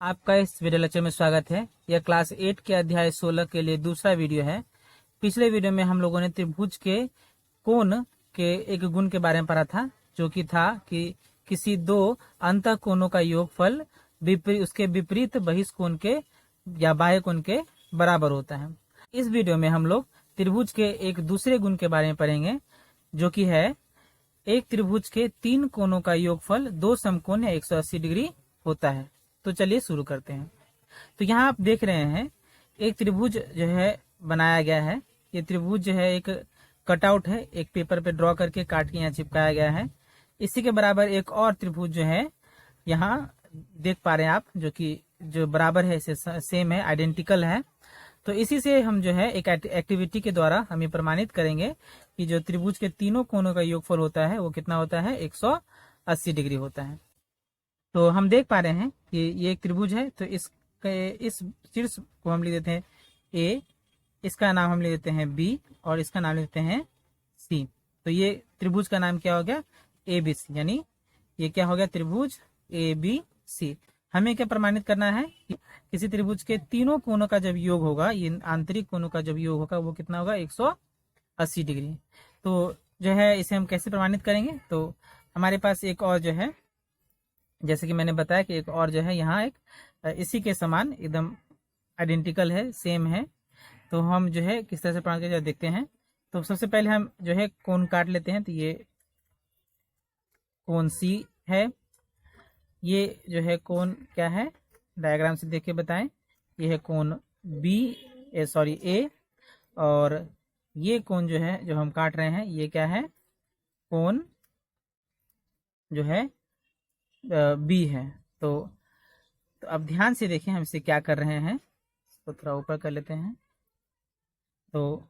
आपका इस video lecture में स्वागत है। यह क्लास 8 के अध्याय 16 के लिए दूसरा वीडियो है। पिछले वीडियो में हम लोगों ने त्रिभुज के कोण के एक गुण के बारे में पढ़ा था, जो कि था कि किसी दो अंतः कोणों का योगफल उसके विपरीत बहिष्कोण के या बाह्य कोण के बराबर होता है। इस वीडियो में हम लोग त्रिभुज के एक दूसरे गुण के बारे में पढ़ेंगे, जो कि है एक त्रिभुज के तीन कोणों का योगफल दो समकोण या 180 डिग्री होता है। तो चलिए शुरू करते हैं। तो यहाँ आप देख रहे हैं एक त्रिभुज जो है बनाया गया है। ये त्रिभुज जो है एक कटआउट है, एक पेपर पे ड्रॉ करके काट के यहाँ चिपकाया गया है। इसी के बराबर एक और त्रिभुज जो है यहाँ देख पा रहे हैं आप, जो बराबर है, इसे सेम है, आइडेंटिकल है। तो इसी से हम जो है एक एक्टिविटी के द्वारा हम ये प्रमाणित करेंगे कि जो त्रिभुज के तीनों कोणों का योगफल होता है वो कितना होता है, 180 डिग्री होता है। तो हम देख पा रहे हैं कि ये एक त्रिभुज है। तो इस शीर्ष को हम लिख देते हैं ए, इसका नाम हम लिख देते हैं बी और इसका नाम लिख देते हैं सी। तो ये त्रिभुज का नाम क्या हो गया, ए बी सी, यानी ये क्या हो गया, त्रिभुज ए बी सी। हमें क्या प्रमाणित करना है कि किसी त्रिभुज के तीनों कोणों का जब योग होगा, ये आंतरिक कोणों का जब योग होगा वो कितना होगा, 180 डिग्री। तो जो है इसे हम कैसे प्रमाणित करेंगे, तो हमारे पास एक और जो है, जैसे कि मैंने बताया कि एक और जो है यहाँ एक इसी के समान एकदम आइडेंटिकल है, सेम है। तो हम जो है किस तरह से प्रमाणित करके देखते हैं। तो सबसे पहले हम जो है कोण काट लेते हैं। तो ये कोण सी है, ये जो है कोण क्या है, डायग्राम से देख के बताएं। ये है कोण ए, और ये कोण जो है जो हम काट रहे हैं ये क्या है, कोण जो है बी है। तो अब ध्यान से देखें हम इसे क्या कर रहे हैं, इसको थोड़ा ऊपर कर लेते हैं। तो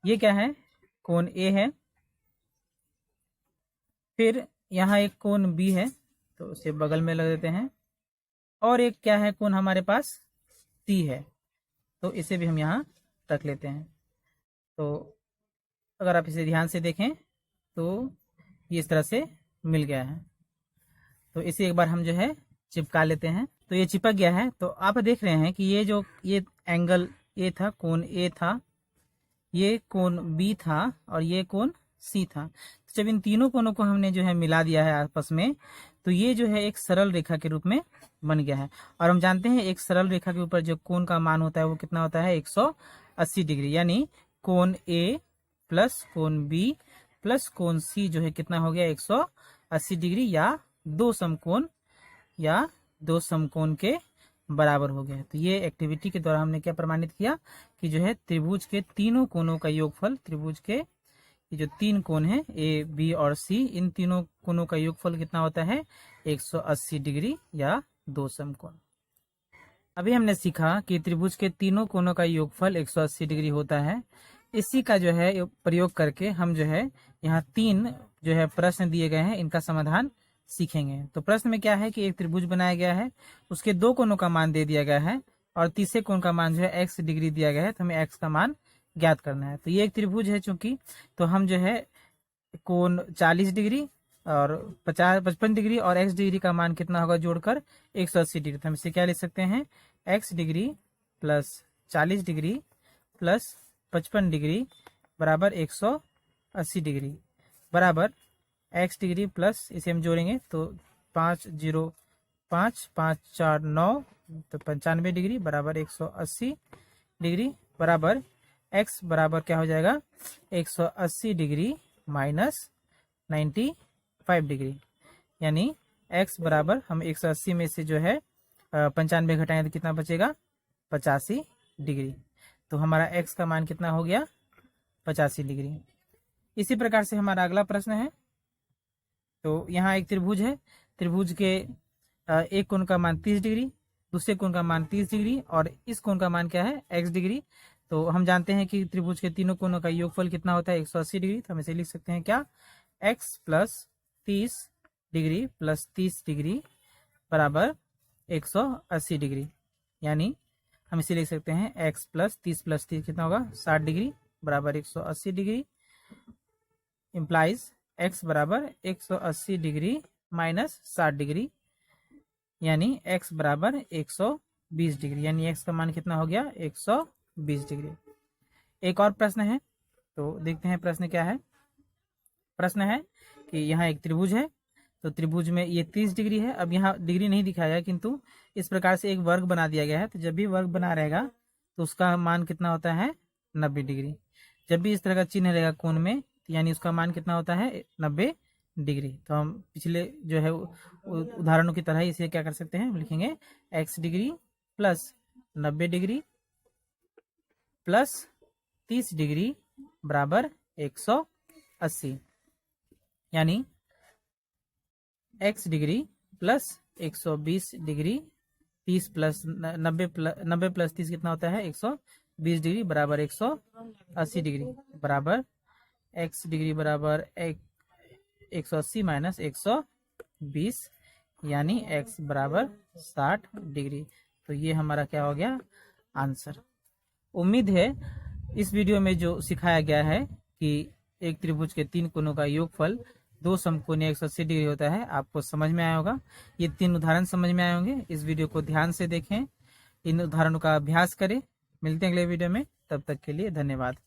ये क्या है, कोण ए है, फिर यहाँ एक कोण बी है, तो उसे बगल में लग देते हैं। और एक क्या है, कोण हमारे पास सी है, तो इसे भी हम यहाँ रख लेते हैं। तो अगर आप इसे ध्यान से देखें तो ये इस तरह से मिल गया है। तो इसे एक बार हम जो है चिपका लेते हैं। तो ये चिपक गया है। तो आप देख रहे हैं कि ये एंगल ए था, कोण ए था, ये कोण बी था और ये कोण सी था। तो जब इन तीनों कोणों को हमने जो है मिला दिया है आपस में, तो ये जो है एक सरल रेखा के रूप में बन गया है। और हम जानते हैं एक सरल रेखा के ऊपर जो कोण का मान होता है वो कितना होता है, 180 डिग्री। यानी कोण ए प्लस कोण बी प्लस कोण सी जो है कितना हो गया, 180 डिग्री, या दो समकोण के बराबर हो गया। तो ये एक्टिविटी के द्वारा हमने क्या प्रमाणित किया कि जो है त्रिभुज के तीनों कोणों का योगफल, त्रिभुज के ये जो तीन कोण है ए बी और सी, इन तीनों कोणों का योगफल कितना होता है, 180 डिग्री या दो समकोण। अभी हमने सीखा कि त्रिभुज के तीनों कोणों का योगफल 180 डिग्री होता है। इसी का जो है प्रयोग करके हम जो है यहाँ तीन जो है प्रश्न दिए गए हैं, इनका समाधान सीखेंगे। तो प्रश्न में क्या है कि एक त्रिभुज बनाया गया है, उसके दो कोणों का मान दे दिया गया है और तीसरे कोण का मान जो है x डिग्री दिया गया है। तो हमें x का मान ज्ञात करना है। तो ये एक त्रिभुज है चूंकि, तो हम जो है कोण 40 डिग्री और 55 डिग्री और x डिग्री का मान कितना होगा जोड़कर 180 डिग्री। तो हम इसे क्या लिख सकते हैं, x degree plus 40 degree plus 55 degree बराबर 180 डिग्री बराबर x डिग्री प्लस, इसे हम जोड़ेंगे तो 5 0 5 5 4 9, तो 95 डिग्री बराबर 180 डिग्री बराबर x बराबर क्या हो जाएगा, 180 डिग्री माइनस 95 डिग्री। यानी x बराबर हम 180 में से जो है 95 घटाएंगे तो कितना बचेगा, 85 डिग्री। तो हमारा x का मान कितना हो गया, 85 डिग्री। इसी प्रकार से हमारा अगला प्रश्न है। तो यहाँ एक त्रिभुज है, त्रिभुज के एक कोण का मान 30 डिग्री, दूसरे कोण का मान 30 डिग्री और इस कोण का मान क्या है, x डिग्री। तो हम जानते हैं कि त्रिभुज के तीनों कोणों का योगफल कितना होता है, 180 डिग्री। तो हम इसे लिख सकते हैं क्या, x plus 30 degree plus 30 degree बराबर 180 डिग्री। यानी हम इसे लिख सकते हैं x प्लस 30 कितना होगा, 60 डिग्री बराबर 180 डिग्री, इम्प्लाइज x बराबर 180 डिग्री माइनस 60 डिग्री यानी x बराबर 120 डिग्री, यानी x का मान कितना हो गया 120 डिग्री। एक और प्रश्न है, तो देखते हैं प्रश्न क्या है। प्रश्न है कि यहाँ एक त्रिभुज है, तो त्रिभुज में ये 30 डिग्री है। अब यहाँ डिग्री नहीं दिखाया गया, किंतु इस प्रकार से एक वर्ग बना दिया गया है। तो जब भी वर्ग बना रहेगा तो उसका मान कितना होता है 90 डिग्री। जब भी इस तरह का चिन्ह रहेगा कोण में, यानी उसका मान कितना होता है 90 डिग्री। तो हम पिछले जो है उदाहरणों की तरह इसे क्या कर सकते हैं, हम लिखेंगे x degree plus 90 degree plus 30 degree बराबर 180, यानी x degree plus 120 degree 30 plus 90 plus 30 कितना होता है 120 डिग्री बराबर 180 डिग्री बराबर x डिग्री बराबर 180 माइनस 120, यानी x बराबर 60 डिग्री। तो ये हमारा क्या हो गया आंसर। उम्मीद है इस वीडियो में जो सिखाया गया है कि एक त्रिभुज के तीन कोणों का योगफल दो समकोणीय 180 डिग्री होता है, आपको समझ में आया होगा। ये तीन उदाहरण समझ में आए होंगे। इस वीडियो को ध्यान से देखें, इन उदाहरणों का अभ्यास करें। मिलते हैं अगले वीडियो में, तब तक के लिए धन्यवाद।